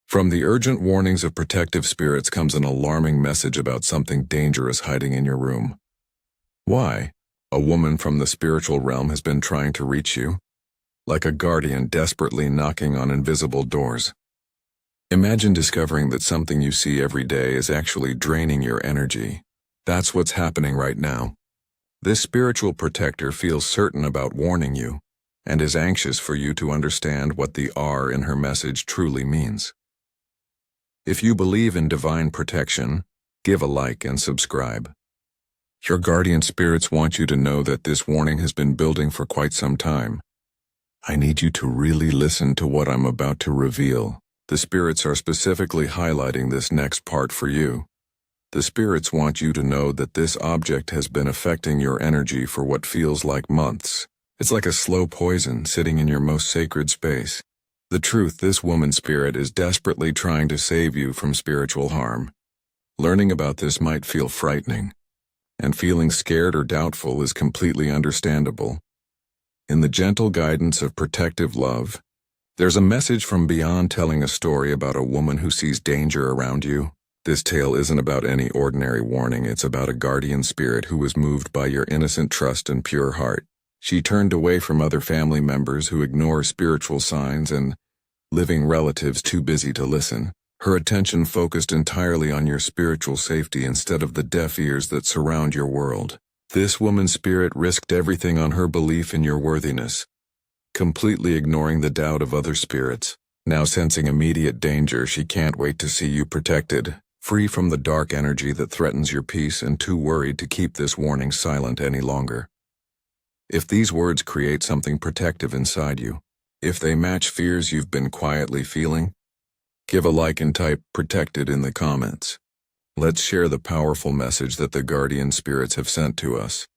From the urgent warnings of protective spirits comes an alarming message about something dangerous hiding in your room. Why? A woman from the spiritual realm has been trying to reach you, like a guardian desperately knocking on invisible doors. Imagine discovering that something you see every day is actually draining your energy. That's what's happening right now. This spiritual protector feels certain about warning you, and is anxious for you to understand what the R in her message truly means. If you believe in divine protection, give a like and subscribe. Your guardian spirits want you to know that this warning has been building for quite some time. I need you to really listen to what I'm about to reveal. The spirits are specifically highlighting this next part for you. The spirits want you to know that this object has been affecting your energy for what feels like months. It's like a slow poison sitting in your most sacred space. The truth, this woman spirit is desperately trying to save you from spiritual harm. Learning about this might feel frightening, and feeling scared or doubtful is completely understandable. In the gentle guidance of protective love, there's a message from beyond telling a story about a woman who sees danger around you. This tale isn't about any ordinary warning, it's about a guardian spirit who was moved by your innocent trust and pure heart. She turned away from other family members who ignore spiritual signs and living relatives too busy to listen. Her attention focused entirely on your spiritual safety instead of the deaf ears that surround your world. This woman's spirit risked everything on her belief in your worthiness, completely ignoring the doubt of other spirits. Now sensing immediate danger, she can't wait to see you protected, free from the dark energy that threatens your peace and too worried to keep this warning silent any longer. If these words create something protective inside you, if they match fears you've been quietly feeling, give a like and type "protected" in the comments. Let's share the powerful message that the guardian spirits have sent to us.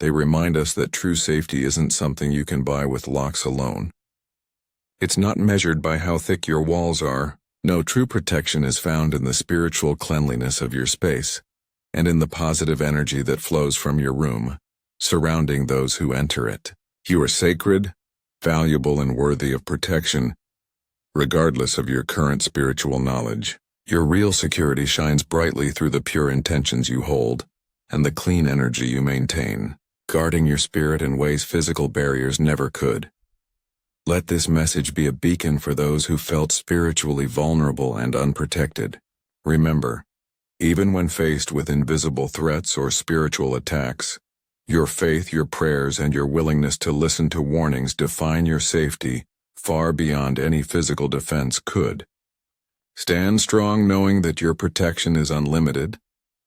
They remind us that true safety isn't something you can buy with locks alone. It's not measured by how thick your walls are. No, true protection is found in the spiritual cleanliness of your space, and in the positive energy that flows from your room, surrounding those who enter it. You are sacred, valuable, and worthy of protection, regardless of your current spiritual knowledge. Your real security shines brightly through the pure intentions you hold, and the clean energy you maintain, guarding your spirit in ways physical barriers never could. Let this message be a beacon for those who felt spiritually vulnerable and unprotected. Remember, even when faced with invisible threats or spiritual attacks, your faith, your prayers, and your willingness to listen to warnings define your safety far beyond any physical defense could. Stand strong knowing that your protection is unlimited,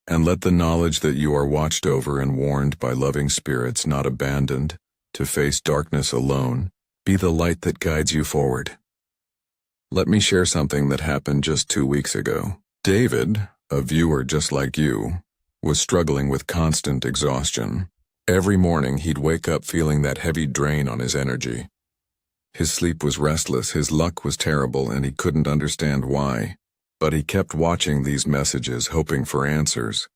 and let the knowledge that you are watched over and warned by loving spirits, not abandoned, to face darkness alone, be the light that guides you forward. Let me share something that happened just 2 weeks ago. David, a viewer just like you, was struggling with constant exhaustion. Every morning he'd wake up feeling that heavy drain on his energy. His sleep was restless, his luck was terrible, and he couldn't understand why. But he kept watching these messages, hoping for answers.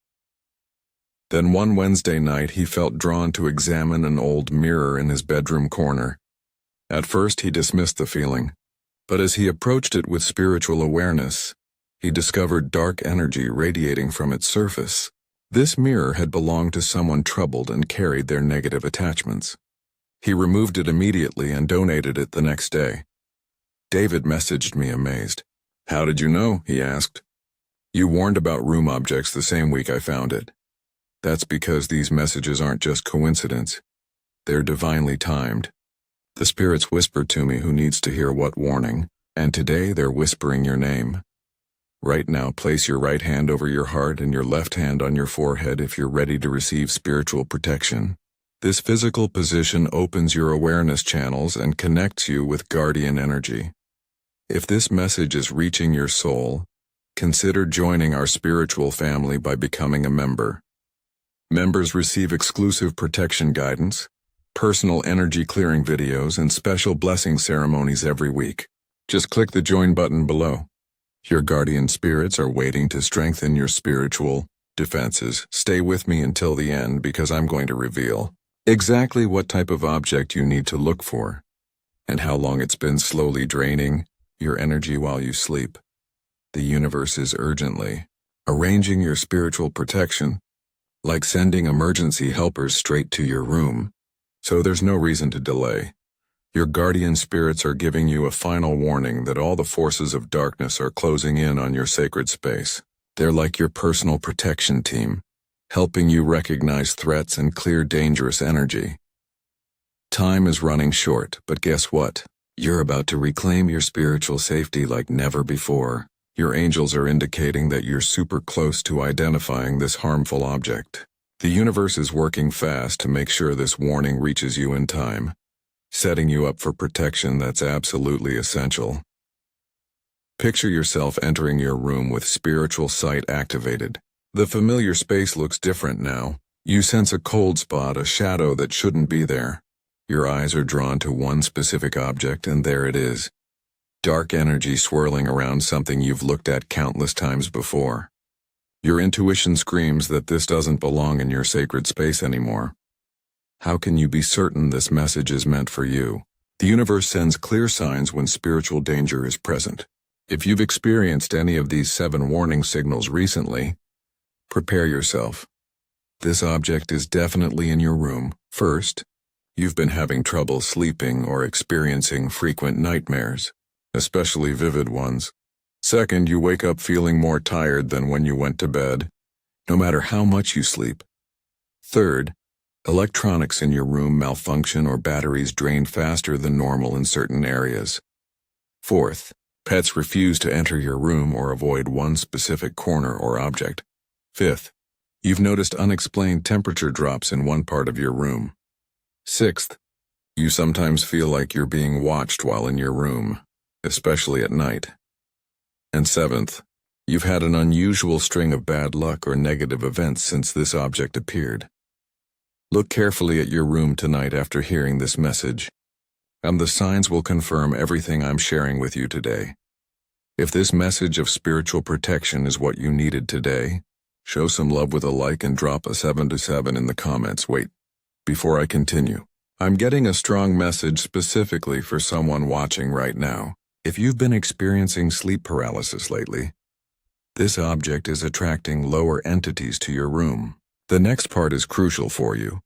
Then one Wednesday night he felt drawn to examine an old mirror in his bedroom corner. At first he dismissed the feeling, but as he approached it with spiritual awareness, he discovered dark energy radiating from its surface. This mirror had belonged to someone troubled and carried their negative attachments. He removed it immediately and donated it the next day. David messaged me amazed. "How did you know?" he asked. "You warned about room objects the same week I found it." That's because these messages aren't just coincidence. They're divinely timed. The spirits whispered to me who needs to hear what warning, and today they're whispering your name. Right now, place your right hand over your heart and your left hand on your forehead if you're ready to receive spiritual protection. This physical position opens your awareness channels and connects you with guardian energy. If this message is reaching your soul, consider joining our spiritual family by becoming a member. Members receive exclusive protection guidance, personal energy clearing videos, and special blessing ceremonies every week. Just click the join button below. Your guardian spirits are waiting to strengthen your spiritual defenses. Stay with me until the end because I'm going to reveal exactly what type of object you need to look for and how long it's been slowly draining your energy while you sleep. The universe is urgently arranging your spiritual protection, like sending emergency helpers straight to your room. So there's no reason to delay. Your guardian spirits are giving you a final warning that all the forces of darkness are closing in on your sacred space. They're like your personal protection team, helping you recognize threats and clear dangerous energy. Time is running short, but guess what? You're about to reclaim your spiritual safety like never before. Your angels are indicating that you're super close to identifying this harmful object. The universe is working fast to make sure this warning reaches you in time, setting you up for protection that's absolutely essential. Picture yourself entering your room with spiritual sight activated. The familiar space looks different now. You sense a cold spot, a shadow that shouldn't be there. Your eyes are drawn to one specific object, and there it is. Dark energy swirling around something you've looked at countless times before. Your intuition screams that this doesn't belong in your sacred space anymore. How can you be certain this message is meant for you? The universe sends clear signs when spiritual danger is present. If you've experienced any of these 7 warning signals recently, prepare yourself. This object is definitely in your room. First, you've been having trouble sleeping or experiencing frequent nightmares, especially vivid ones. Second, you wake up feeling more tired than when you went to bed, no matter how much you sleep. Third, electronics in your room malfunction or batteries drain faster than normal in certain areas. Fourth, pets refuse to enter your room or avoid one specific corner or object. Fifth, you've noticed unexplained temperature drops in one part of your room. Sixth, you sometimes feel like you're being watched while in your room, especially at night. And seventh, you've had an unusual string of bad luck or negative events since this object appeared. Look carefully at your room tonight after hearing this message, and the signs will confirm everything I'm sharing with you today. If this message of spiritual protection is what you needed today, show some love with a like and drop a 7 to 7 in the comments. Wait, before I continue, I'm getting a strong message specifically for someone watching right now. If you've been experiencing sleep paralysis lately, this object is attracting lower entities to your room. The next part is crucial for you.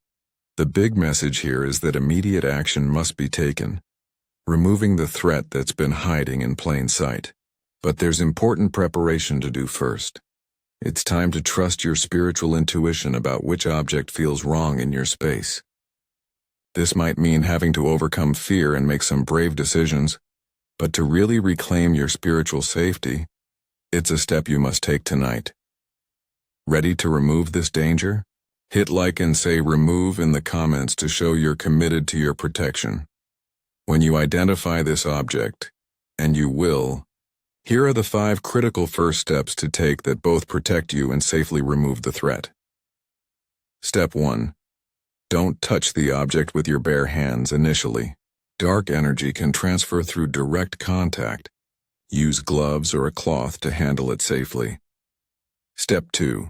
The big message here is that immediate action must be taken, removing the threat that's been hiding in plain sight. But there's important preparation to do first. It's time to trust your spiritual intuition about which object feels wrong in your space. This might mean having to overcome fear and make some brave decisions, but to really reclaim your spiritual safety, it's a step you must take tonight. Ready to remove this danger? Hit like and say "remove" in the comments to show you're committed to your protection. When you identify this object, and you will, here are the 5 critical first steps to take that both protect you and safely remove the threat. Step 1. Don't touch the object with your bare hands initially. Dark energy can transfer through direct contact. Use gloves or a cloth to handle it safely. Step 2.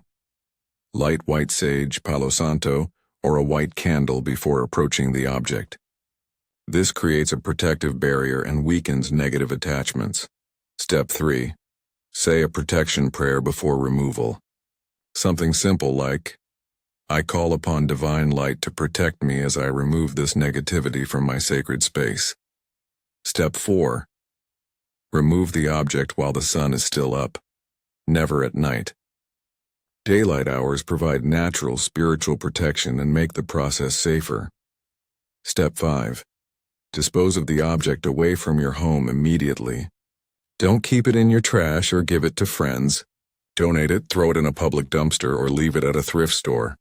Light white sage, Palo Santo, or a white candle before approaching the object. This creates a protective barrier and weakens negative attachments. Step 3. Say a protection prayer before removal. Something simple like, "I call upon divine light to protect me as I remove this negativity from my sacred space." Step 4. Remove the object while the sun is still up, never at night. Daylight hours provide natural spiritual protection and make the process safer. Step 5. Dispose of the object away from your home immediately. Don't keep it in your trash or give it to friends. Donate it, throw it in a public dumpster, or leave it at a thrift store.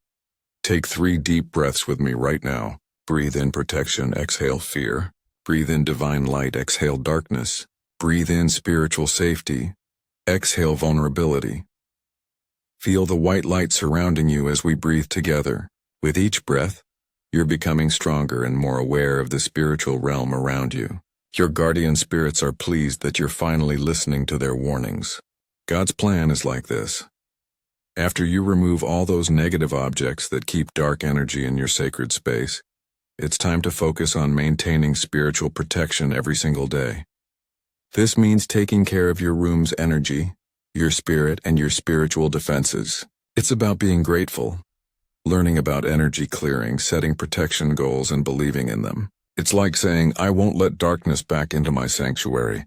Take 3 deep breaths with me right now. Breathe in protection, exhale fear. Breathe in divine light, exhale darkness. Breathe in spiritual safety, exhale vulnerability. Feel the white light surrounding you as we breathe together. With each breath, you're becoming stronger and more aware of the spiritual realm around you. Your guardian spirits are pleased that you're finally listening to their warnings. God's plan is like this. After you remove all those negative objects that keep dark energy in your sacred space, it's time to focus on maintaining spiritual protection every single day. This means taking care of your room's energy, your spirit, and your spiritual defenses. It's about being grateful, learning about energy clearing, setting protection goals, and believing in them. It's like saying, I won't let darkness back into my sanctuary.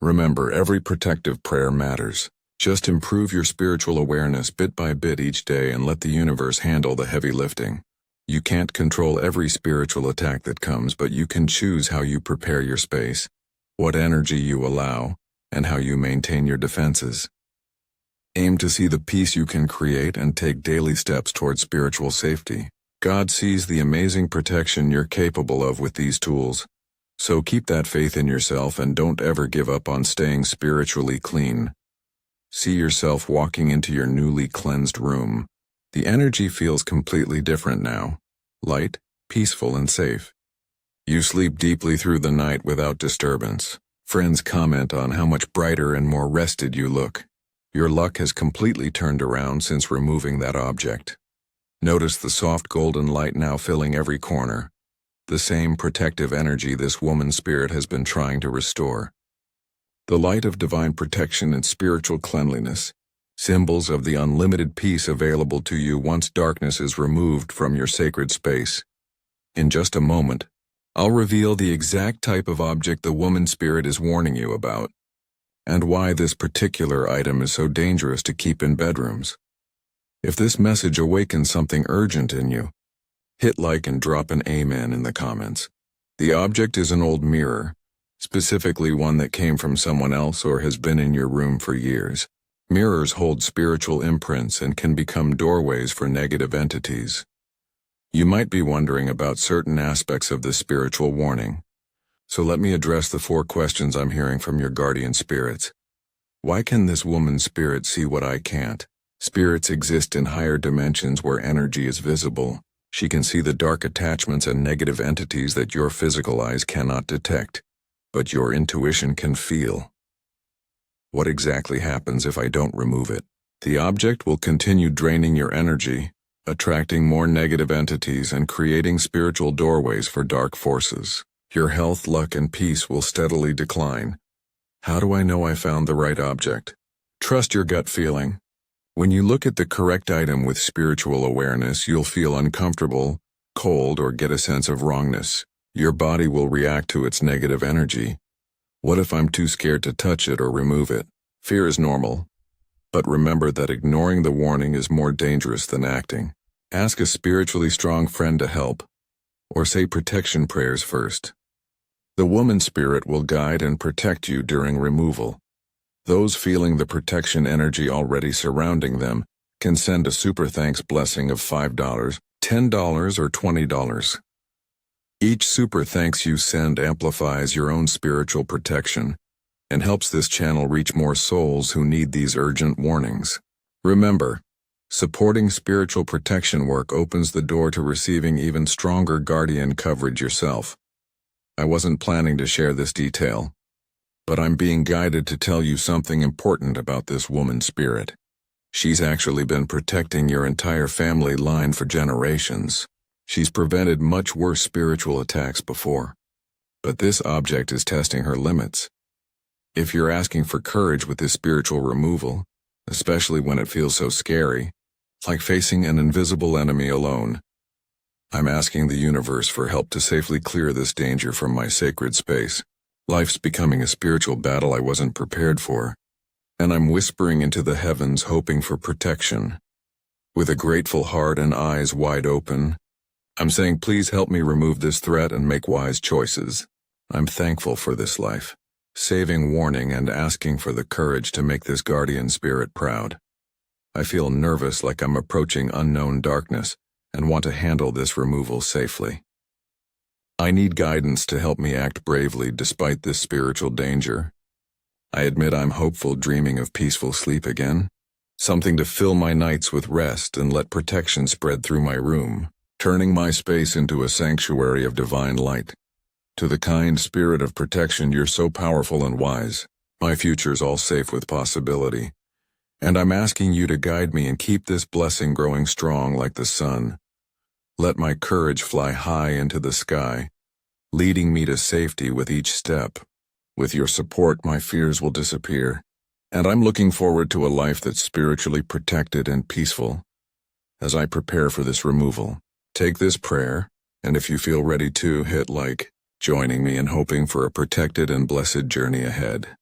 Remember, every protective prayer matters. Just improve your spiritual awareness bit by bit each day and let the universe handle the heavy lifting. You can't control every spiritual attack that comes, but you can choose how you prepare your space, what energy you allow, and how you maintain your defenses. Aim to see the peace you can create and take daily steps toward spiritual safety. God sees the amazing protection you're capable of with these tools. So keep that faith in yourself and don't ever give up on staying spiritually clean. See yourself walking into your newly cleansed room. The energy feels completely different now. Light, peaceful, and safe. You sleep deeply through the night without disturbance. Friends comment on how much brighter and more rested you look. Your luck has completely turned around since removing that object. Notice the soft golden light now filling every corner. The same protective energy this woman's spirit has been trying to restore. The light of divine protection and spiritual cleanliness, symbols of the unlimited peace available to you once darkness is removed from your sacred space. In just a moment, I'll reveal the exact type of object the woman spirit is warning you about, and why this particular item is so dangerous to keep in bedrooms. If this message awakens something urgent in you, hit like and drop an amen in the comments. The object is an old mirror, specifically one that came from someone else or has been in your room for years. Mirrors hold spiritual imprints and can become doorways for negative entities. You might be wondering about certain aspects of this spiritual warning. So let me address the 4 questions I'm hearing from your guardian spirits. Why can this woman's spirit see what I can't? Spirits exist in higher dimensions where energy is visible. She can see the dark attachments and negative entities that your physical eyes cannot detect, but your intuition can feel. What exactly happens if I don't remove it? The object will continue draining your energy, attracting more negative entities and creating spiritual doorways for dark forces. Your health, luck, and peace will steadily decline. How do I know I found the right object? Trust your gut feeling. When you look at the correct item with spiritual awareness, you'll feel uncomfortable, cold, or get a sense of wrongness. Your body will react to its negative energy. What if I'm too scared to touch it or remove it? Fear is normal, but remember that ignoring the warning is more dangerous than acting. Ask a spiritually strong friend to help, or say protection prayers first. The woman spirit will guide and protect you during removal. Those feeling the protection energy already surrounding them can send a super thanks blessing of $5, $10, or $20. Each super thanks you send amplifies your own spiritual protection and helps this channel reach more souls who need these urgent warnings. Remember, supporting spiritual protection work opens the door to receiving even stronger guardian coverage yourself. I wasn't planning to share this detail, but I'm being guided to tell you something important about this woman spirit. She's actually been protecting your entire family line for generations. She's prevented much worse spiritual attacks before, but this object is testing her limits. If you're asking for courage with this spiritual removal, especially when it feels so scary, like facing an invisible enemy alone, I'm asking the universe for help to safely clear this danger from my sacred space. Life's becoming a spiritual battle I wasn't prepared for, and I'm whispering into the heavens hoping for protection. With a grateful heart and eyes wide open, I'm saying please help me remove this threat and make wise choices. I'm thankful for this life, saving warning and asking for the courage to make this guardian spirit proud. I feel nervous like I'm approaching unknown darkness and want to handle this removal safely. I need guidance to help me act bravely despite this spiritual danger. I admit I'm hopeful, dreaming of peaceful sleep again, something to fill my nights with rest and let protection spread through my room, turning my space into a sanctuary of divine light. To the kind spirit of protection, you're so powerful and wise. My future's all safe with possibility, and I'm asking you to guide me and keep this blessing growing strong like the sun. Let my courage fly high into the sky, leading me to safety with each step. With your support, my fears will disappear, And I'm looking forward to a life that's spiritually protected and peaceful. As I prepare for this removal, take this prayer, and if you feel ready to, hit like, joining me in hoping for a protected and blessed journey ahead.